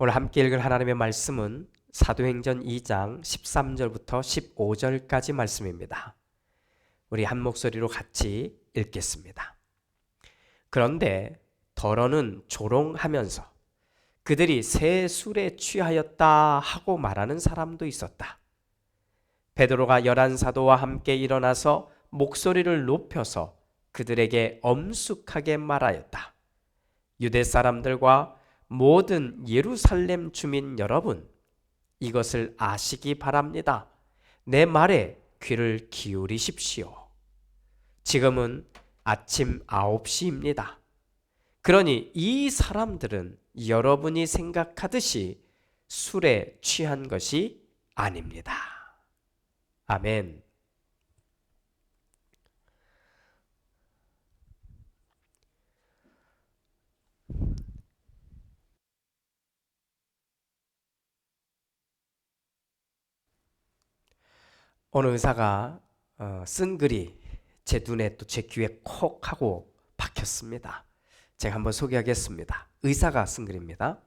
오늘 함께 읽을 하나님의 말씀은 사도행전 2장 13절부터 15절까지 말씀입니다. 우리 한 목소리로 같이 읽겠습니다. 그런데 더러는 조롱하면서 그들이 새 술에 취하였다 하고 말하는 사람도 있었다. 베드로가 11사도와 함께 일어나서 목소리를 높여서 그들에게 엄숙하게 말하였다. 유대 사람들과 모든 예루살렘 주민 여러분, 이것을 아시기 바랍니다. 내 말에 귀를 기울이십시오. 지금은 아침 9시입니다. 그러니 이 사람들은 여러분이 생각하듯이 술에 취한 것이 아닙니다. 아멘. 어느 의사가 쓴 글이 제 눈에 또 제 귀에 콕 하고 박혔습니다. 제가 한번 소개하겠습니다. 의사가 쓴 글입니다.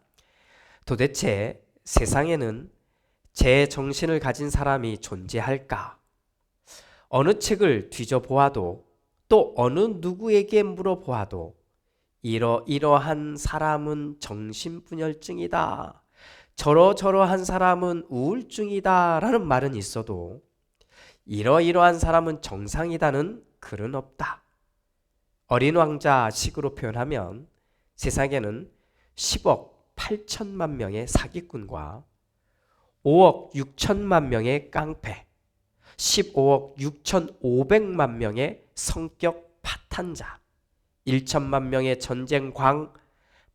도대체 세상에는 제 정신을 가진 사람이 존재할까? 어느 책을 뒤져보아도 또 어느 누구에게 물어보아도 이러이러한 사람은 정신분열증이다, 저러저러한 사람은 우울증이다 라는 말은 있어도 이러이러한 사람은 정상이다는 글은 없다. 어린 왕자 식으로 표현하면 세상에는 10억 8천만 명의 사기꾼과 5억 6천만 명의 깡패, 15억 6,500만 명의 성격 파탄자, 1천만 명의 전쟁광,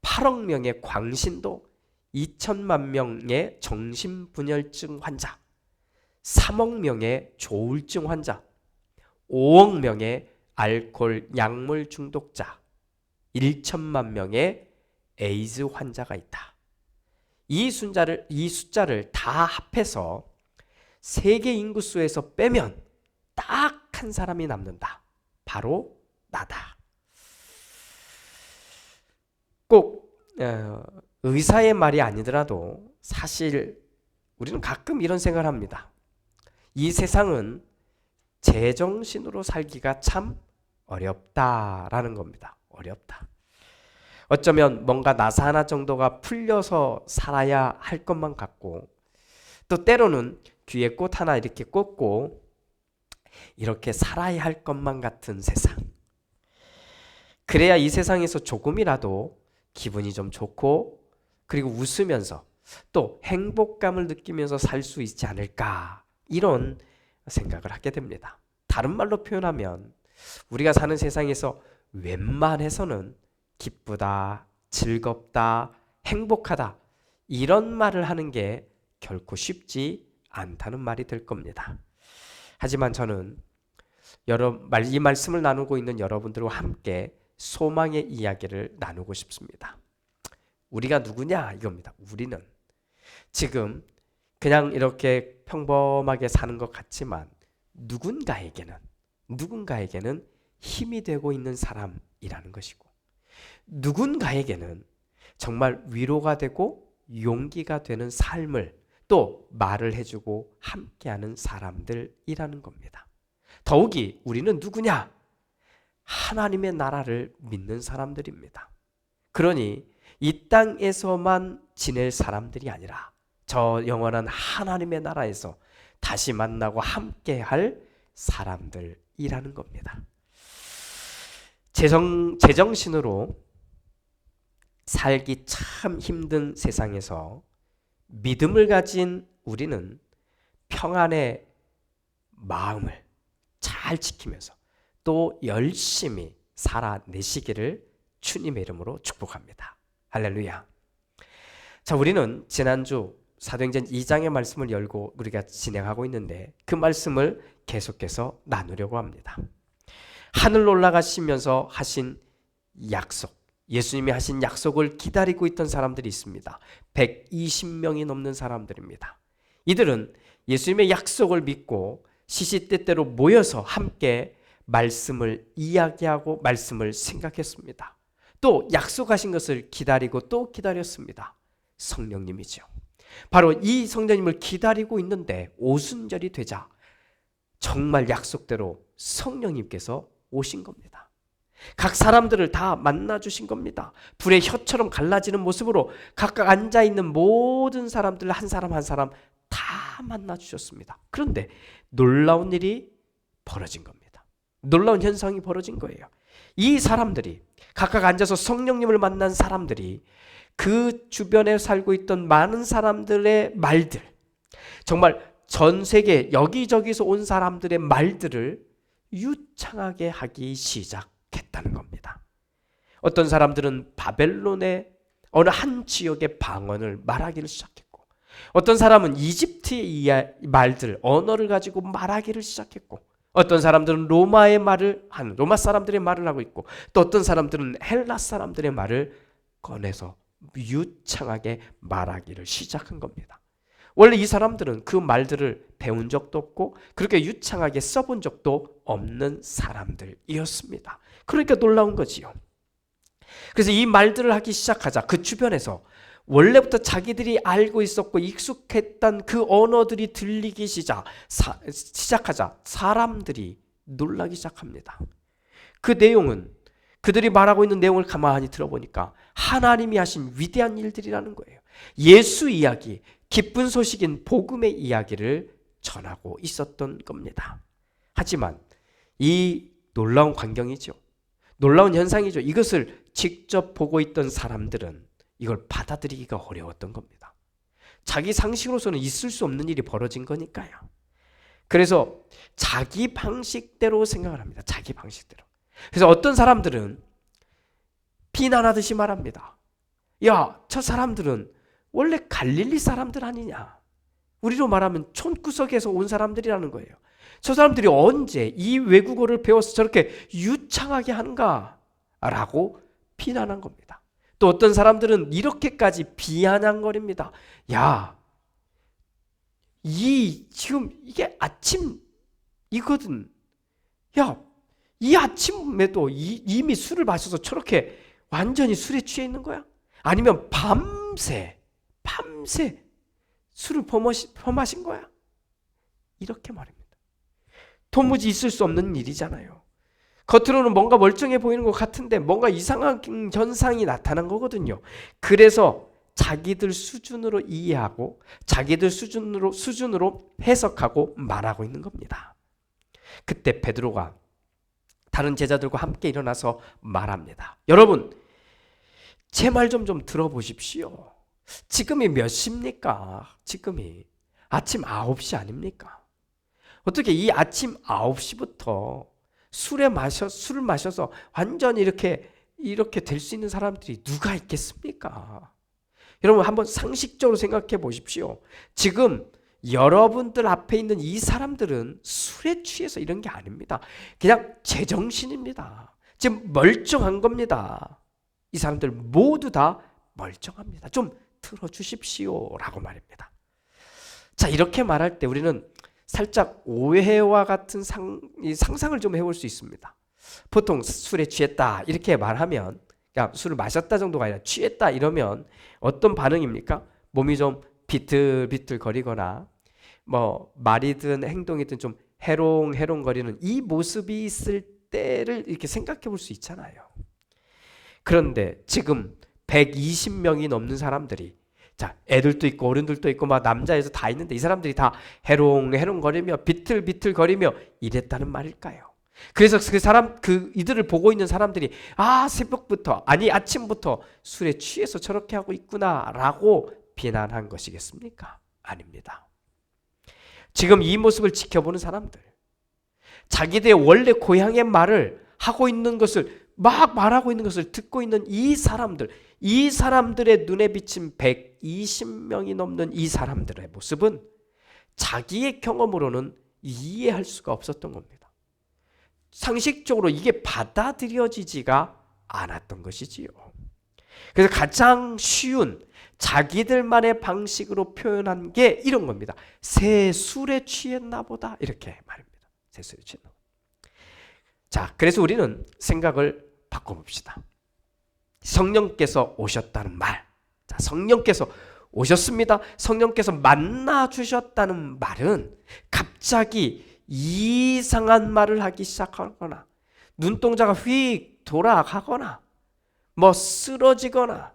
8억 명의 광신도, 2천만 명의 정신분열증 환자, 3억 명의 조울증 환자, 5억 명의 알코올 약물 중독자, 1천만 명의 에이즈 환자가 있다. 이 숫자를 다 합해서 세계 인구수에서 빼면 딱 한 사람이 남는다. 바로 나다. 꼭 의사의 말이 아니더라도 사실 우리는 가끔 이런 생각을 합니다. 이 세상은 제정신으로 살기가 참 어렵다라는 겁니다. 어렵다. 어쩌면 뭔가 나사 하나 정도가 풀려서 살아야 할 것만 같고, 또 때로는 귀에 꽃 하나 이렇게 꽂고 이렇게 살아야 할 것만 같은 세상. 그래야 이 세상에서 조금이라도 기분이 좀 좋고, 그리고 웃으면서 또 행복감을 느끼면서 살 수 있지 않을까, 이런 생각을 하게 됩니다. 다른 말로 표현하면 우리가 사는 세상에서 웬만해서는 기쁘다, 즐겁다, 행복하다, 이런 말을 하는 게 결코 쉽지 않다는 말이 될 겁니다. 하지만 저는 이 말씀을 나누고 있는 여러분들과 함께 소망의 이야기를 나누고 싶습니다. 우리가 누구냐 이겁니다. 우리는 지금 그냥 이렇게 평범하게 사는 것 같지만 누군가에게는 힘이 되고 있는 사람이라는 것이고, 누군가에게는 정말 위로가 되고 용기가 되는 삶을 또 말을 해주고 함께하는 사람들이라는 겁니다. 더욱이 우리는 누구냐? 하나님의 나라를 믿는 사람들입니다. 그러니 이 땅에서만 지낼 사람들이 아니라 저 영원한 하나님의 나라에서 다시 만나고 함께할 사람들이라는 겁니다. 제정신으로 살기 참 힘든 세상에서 믿음을 가진 우리는 평안의 마음을 잘 지키면서 또 열심히 살아내시기를 주님의 이름으로 축복합니다. 할렐루야. 자, 우리는 지난주 사도행전 2장의 말씀을 열고 우리가 진행하고 있는데 그 말씀을 계속해서 나누려고 합니다. 하늘로 올라가시면서 하신 약속, 예수님이 하신 약속을 기다리고 있던 사람들이 있습니다. 120명이 넘는 사람들입니다. 이들은 예수님의 약속을 믿고 시시때때로 모여서 함께 말씀을 이야기하고 말씀을 생각했습니다. 또 약속하신 것을 기다리고 또 기다렸습니다. 성령님이죠. 바로 이 성령님을 기다리고 있는데 오순절이 되자 정말 약속대로 성령님께서 오신 겁니다. 각 사람들을 다 만나주신 겁니다. 불의 혀처럼 갈라지는 모습으로 각각 앉아있는 모든 사람들 한 사람 한 사람 다 만나주셨습니다. 그런데 놀라운 일이 벌어진 겁니다. 놀라운 현상이 벌어진 거예요. 이 사람들이 각각 앉아서 성령님을 만난 사람들이 그 주변에 살고 있던 많은 사람들의 말들, 정말 전 세계 여기저기서 온 사람들의 말들을 유창하게 하기 시작했다는 겁니다. 어떤 사람들은 바벨론의 어느 한 지역의 방언을 말하기를 시작했고, 어떤 사람은 이집트의 말들, 언어를 가지고 말하기를 시작했고, 어떤 사람들은 로마 사람들의 말을 하고 있고, 또 어떤 사람들은 헬라 사람들의 말을 꺼내서 유창하게 말하기를 시작한 겁니다. 원래 이 사람들은 그 말들을 배운 적도 없고 그렇게 유창하게 써본 적도 없는 사람들이었습니다. 그러니까 놀라운 거지요. 그래서 이 말들을 하기 시작하자 그 주변에서 원래부터 자기들이 알고 있었고 익숙했던 그 언어들이 들리기 시작하자 사람들이 놀라기 시작합니다. 그 내용은 그들이 말하고 있는 내용을 가만히 들어보니까 하나님이 하신 위대한 일들이라는 거예요. 예수 이야기, 기쁜 소식인 복음의 이야기를 전하고 있었던 겁니다. 하지만 이 놀라운 광경이죠. 놀라운 현상이죠. 이것을 직접 보고 있던 사람들은 이걸 받아들이기가 어려웠던 겁니다. 자기 상식으로서는 있을 수 없는 일이 벌어진 거니까요. 그래서 자기 방식대로 생각을 합니다. 자기 방식대로. 그래서 어떤 사람들은 비난하듯이 말합니다. 야, 저 사람들은 원래 갈릴리 사람들 아니냐. 우리로 말하면 촌구석에서 온 사람들이라는 거예요. 저 사람들이 언제 이 외국어를 배워서 저렇게 유창하게 하는가? 라고 비난한 겁니다. 또 어떤 사람들은 이렇게까지 비아냥거립니다. 야, 지금 이게 아침이거든. 야, 이 아침에도 이미 술을 마셔서 저렇게 완전히 술에 취해 있는 거야? 아니면 밤새 술을 퍼마신 거야? 이렇게 말입니다. 도무지 있을 수 없는 일이잖아요. 겉으로는 뭔가 멀쩡해 보이는 것 같은데 뭔가 이상한 현상이 나타난 거거든요. 그래서 자기들 수준으로 이해하고 자기들 수준으로 해석하고 말하고 있는 겁니다. 그때 베드로가 다른 제자들과 함께 일어나서 말합니다. 여러분, 제 말 좀 들어보십시오. 지금이 몇 시입니까? 지금이 아침 9시 아닙니까? 어떻게 이 아침 9시부터 술을 마셔서 완전히 이렇게 될 수 있는 사람들이 누가 있겠습니까? 여러분 한번 상식적으로 생각해 보십시오. 지금 여러분들 앞에 있는 이 사람들은 술에 취해서 이런 게 아닙니다. 그냥 제정신입니다. 지금 멀쩡한 겁니다. 이 사람들 모두 다 멀쩡합니다. 좀 들어주십시오 라고 말입니다. 자, 이렇게 말할 때 우리는 살짝 오해와 같은 상상을 좀 해볼 수 있습니다. 보통 술에 취했다 이렇게 말하면 그냥 술을 마셨다 정도가 아니라 취했다 이러면 어떤 반응입니까? 몸이 좀 비틀비틀 거리거나 뭐 말이든 행동이든 좀 해롱해롱거리는 이 모습이 있을 때를 이렇게 생각해 볼 수 있잖아요. 그런데 지금 120명이 넘는 사람들이, 자, 애들도 있고 어른들도 있고 막 남자 여자 다 있는데 이 사람들이 다 해롱해롱거리며 비틀비틀거리며 이랬다는 말일까요? 그래서 이들을 보고 있는 사람들이 새벽부터 아침부터 술에 취해서 저렇게 하고 있구나라고 비난한 것이겠습니까? 아닙니다. 지금 이 모습을 지켜보는 사람들, 자기들의 원래 고향의 말을 하고 있는 것을 막 말하고 있는 것을 듣고 있는 이 사람들의 눈에 비친 120명이 넘는 이 사람들의 모습은 자기의 경험으로는 이해할 수가 없었던 겁니다. 상식적으로 이게 받아들여지지가 않았던 것이지요. 그래서 가장 쉬운 자기들만의 방식으로 표현한 게 이런 겁니다. 새 술에 취했나 보다 이렇게 말입니다. 새 술에 취했나 보다. 자, 그래서 우리는 생각을 바꿔봅시다. 성령께서 오셨다는 말. 자, 성령께서 오셨습니다. 성령께서 만나 주셨다는 말은 갑자기 이상한 말을 하기 시작하거나 눈동자가 휙 돌아가거나 쓰러지거나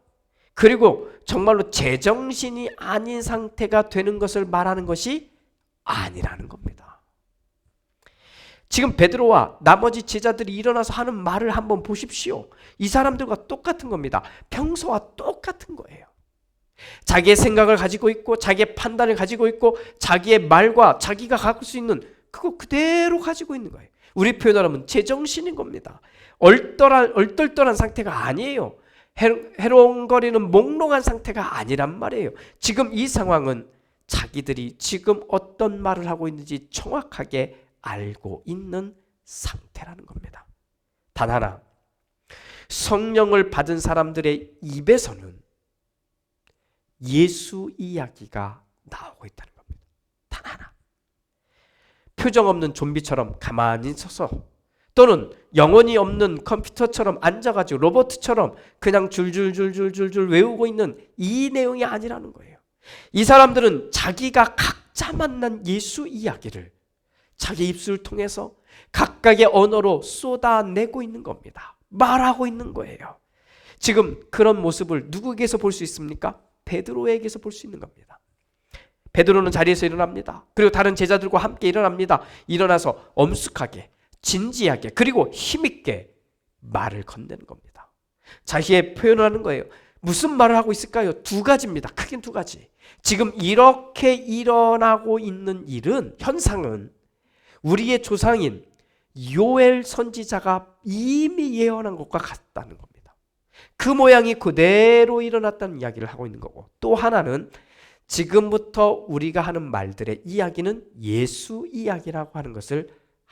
그리고 정말로 제정신이 아닌 상태가 되는 것을 말하는 것이 아니라는 겁니다. 지금 베드로와 나머지 제자들이 일어나서 하는 말을 한번 보십시오. 이 사람들과 똑같은 겁니다. 평소와 똑같은 거예요. 자기의 생각을 가지고 있고 자기의 판단을 가지고 있고 자기의 말과 자기가 갖을 수 있는 그거 그대로 가지고 있는 거예요. 우리 표현으로 하면 제정신인 겁니다. 얼떨떨한 상태가 아니에요. 해롱거리는 몽롱한 상태가 아니란 말이에요. 지금 이 상황은 자기들이 지금 어떤 말을 하고 있는지 정확하게 알고 있는 상태라는 겁니다. 단 하나, 성령을 받은 사람들의 입에서는 예수 이야기가 나오고 있다는 겁니다. 단 하나. 표정 없는 좀비처럼 가만히 서서 또는 영혼이 없는 컴퓨터처럼 앉아가지고 로봇처럼 그냥 줄줄줄줄줄줄 외우고 있는 이 내용이 아니라는 거예요. 이 사람들은 자기가 각자 만난 예수 이야기를 자기 입술을 통해서 각각의 언어로 쏟아내고 있는 겁니다. 말하고 있는 거예요. 지금 그런 모습을 누구에게서 볼 수 있습니까? 베드로에게서 볼 수 있는 겁니다. 베드로는 자리에서 일어납니다. 그리고 다른 제자들과 함께 일어납니다. 일어나서 엄숙하게 진지하게 그리고 힘있게 말을 건네는 겁니다. 자기의 표현을 하는 거예요. 무슨 말을 하고 있을까요? 두 가지입니다. 크긴 두 가지. 지금 이렇게 일어나고 있는 일은 현상은 우리의 조상인 요엘 선지자가 이미 예언한 것과 같다는 겁니다. 그 모양이 그대로 일어났다는 이야기를 하고 있는 거고 또 하나는 지금부터 우리가 하는 말들의 이야기는 예수 이야기라고 하는 것을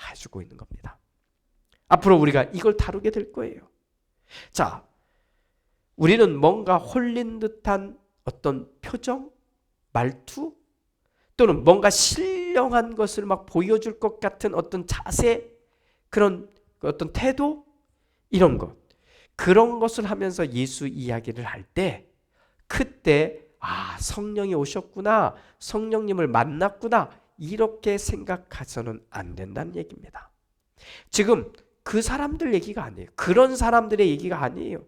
해주고 있는 겁니다. 앞으로 우리가 이걸 다루게 될 거예요. 자, 우리는 뭔가 홀린 듯한 어떤 표정, 말투 또는 뭔가 신령한 것을 막 보여줄 것 같은 어떤 자세, 그런 어떤 태도 이런 것 그런 것을 하면서 예수 이야기를 할 때 그때 성령이 오셨구나, 성령님을 만났구나 이렇게 생각해서는 안 된다는 얘기입니다. 지금 그 사람들 얘기가 아니에요. 그런 사람들의 얘기가 아니에요.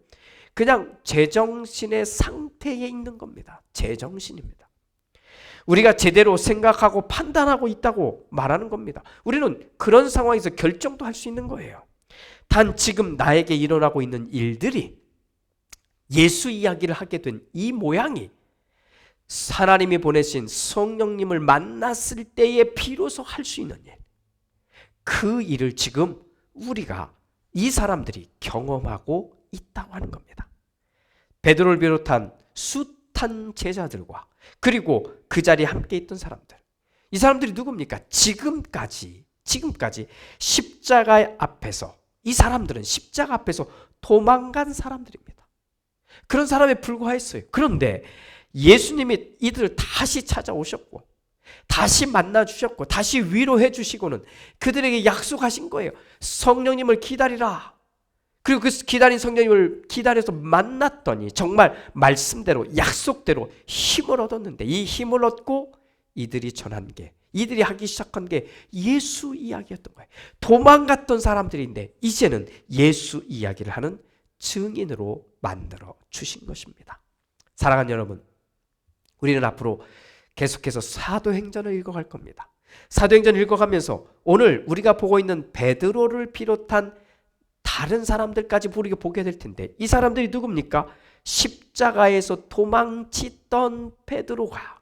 그냥 제정신의 상태에 있는 겁니다. 제정신입니다. 우리가 제대로 생각하고 판단하고 있다고 말하는 겁니다. 우리는 그런 상황에서 결정도 할 수 있는 거예요. 단 지금 나에게 일어나고 있는 일들이 예수 이야기를 하게 된 이 모양이 하나님이 보내신 성령님을 만났을 때에 비로소 할 수 있는 일, 그 일을 지금 우리가 이 사람들이 경험하고 있다고 하는 겁니다. 베드로를 비롯한 숱한 제자들과 그리고 그 자리에 함께 있던 사람들, 이 사람들이 누굽니까? 지금까지 십자가 앞에서 이 사람들은 십자가 앞에서 도망간 사람들입니다. 그런 사람에 불과했어요. 그런데 예수님이 이들을 다시 찾아오셨고 다시 만나주셨고 다시 위로해 주시고는 그들에게 약속하신 거예요. 성령님을 기다리라. 그리고 그 기다린 성령님을 기다려서 만났더니 정말 말씀대로 약속대로 힘을 얻었는데 이 힘을 얻고 이들이 전한 게 이들이 하기 시작한 게 예수 이야기였던 거예요. 도망갔던 사람들인데 이제는 예수 이야기를 하는 증인으로 만들어 주신 것입니다. 사랑하는 여러분, 우리는 앞으로 계속해서 사도행전을 읽어갈 겁니다. 사도행전을 읽어가면서 오늘 우리가 보고 있는 베드로를 비롯한 다른 사람들까지 우리가 보게 될 텐데 이 사람들이 누굽니까? 십자가에서 도망치던 베드로가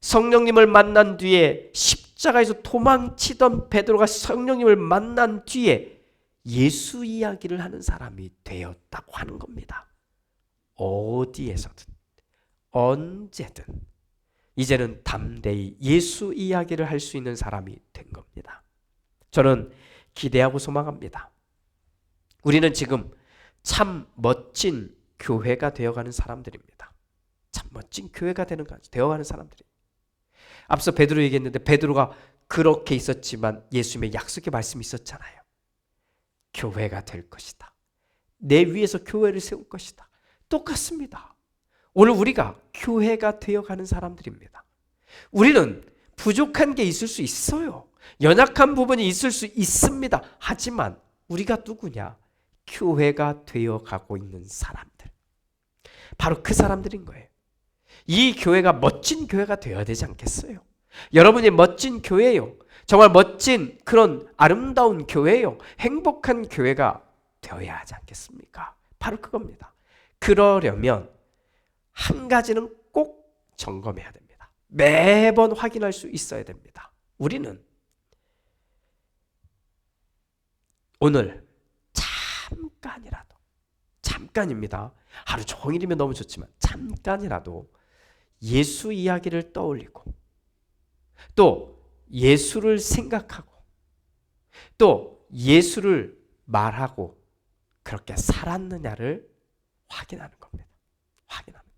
성령님을 만난 뒤에 십자가에서 도망치던 베드로가 성령님을 만난 뒤에 예수 이야기를 하는 사람이 되었다고 하는 겁니다. 어디에서든 언제든 이제는 담대히 예수 이야기를 할 수 있는 사람이 된 겁니다. 저는 기대하고 소망합니다. 우리는 지금 참 멋진 교회가 되어가는 사람들입니다. 참 멋진 교회가 되어가는 사람들이. 앞서 베드로 얘기했는데 베드로가 그렇게 있었지만 예수님의 약속의 말씀이 있었잖아요. 교회가 될 것이다. 내 위에서 교회를 세울 것이다. 똑같습니다. 오늘 우리가 교회가 되어가는 사람들입니다. 우리는 부족한 게 있을 수 있어요. 연약한 부분이 있을 수 있습니다. 하지만 우리가 누구냐? 교회가 되어가고 있는 사람들. 바로 그 사람들인 거예요. 이 교회가 멋진 교회가 되어야 되지 않겠어요? 여러분이 멋진 교회요. 정말 멋진 그런 아름다운 교회요. 행복한 교회가 되어야 하지 않겠습니까? 바로 그겁니다. 그러려면 한 가지는 꼭 점검해야 됩니다. 매번 확인할 수 있어야 됩니다. 우리는 오늘 잠깐이라도, 잠깐입니다. 하루 종일이면 너무 좋지만 잠깐이라도 예수 이야기를 떠올리고 또 예수를 생각하고 또 예수를 말하고 그렇게 살았느냐를 확인하는 겁니다. 확인합니다.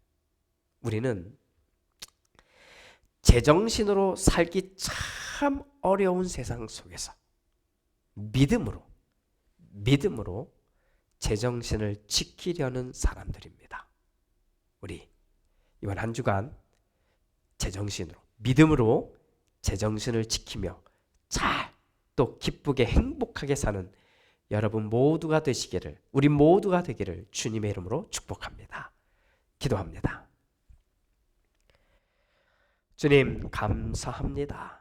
우리는 제정신으로 살기 참 어려운 세상 속에서 믿음으로 제정신을 지키려는 사람들입니다. 우리 이번 한 주간 제정신으로, 믿음으로 제정신을 지키며 잘 또 기쁘게 행복하게 사는 여러분 모두가 되시기를, 우리 모두가 되기를 주님의 이름으로 축복합니다. 기도합니다. 주님 감사합니다.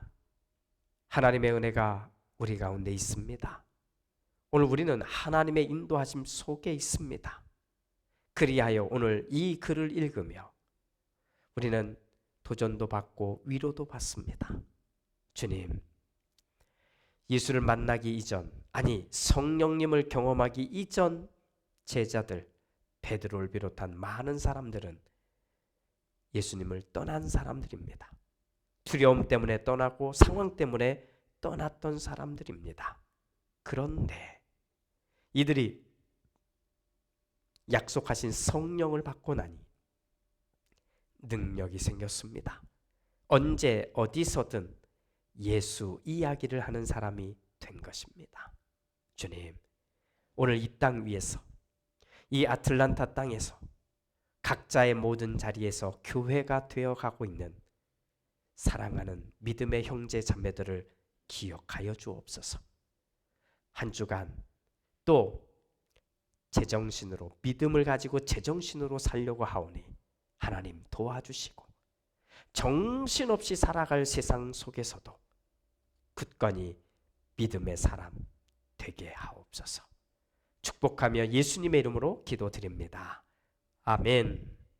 하나님의 은혜가 우리 가운데 있습니다. 오늘 우리는 하나님의 인도하심 속에 있습니다. 그리하여 오늘 이 글을 읽으며 우리는 도전도 받고 위로도 받습니다. 주님, 예수를 만나기 이전, 아니 성령님을 경험하기 이전 제자들 베드로를 비롯한 많은 사람들은 예수님을 떠난 사람들입니다. 두려움 때문에 떠나고 상황 때문에 떠났던 사람들입니다. 그런데 이들이 약속하신 성령을 받고 나니 능력이 생겼습니다. 언제 어디서든 예수 이야기를 하는 사람이 된 것입니다. 주님, 오늘 이 땅 위에서, 이 아틀란타 땅에서 각자의 모든 자리에서 교회가 되어가고 있는 사랑하는 믿음의 형제 자매들을 기억하여 주옵소서. 한 주간 또 제정신으로, 믿음을 가지고 제정신으로 살려고 하오니 하나님 도와주시고 정신없이 살아갈 세상 속에서도 굳건히 믿음의 사람 되게 하옵소서. 축복하며 예수님의 이름으로 기도드립니다. 아멘.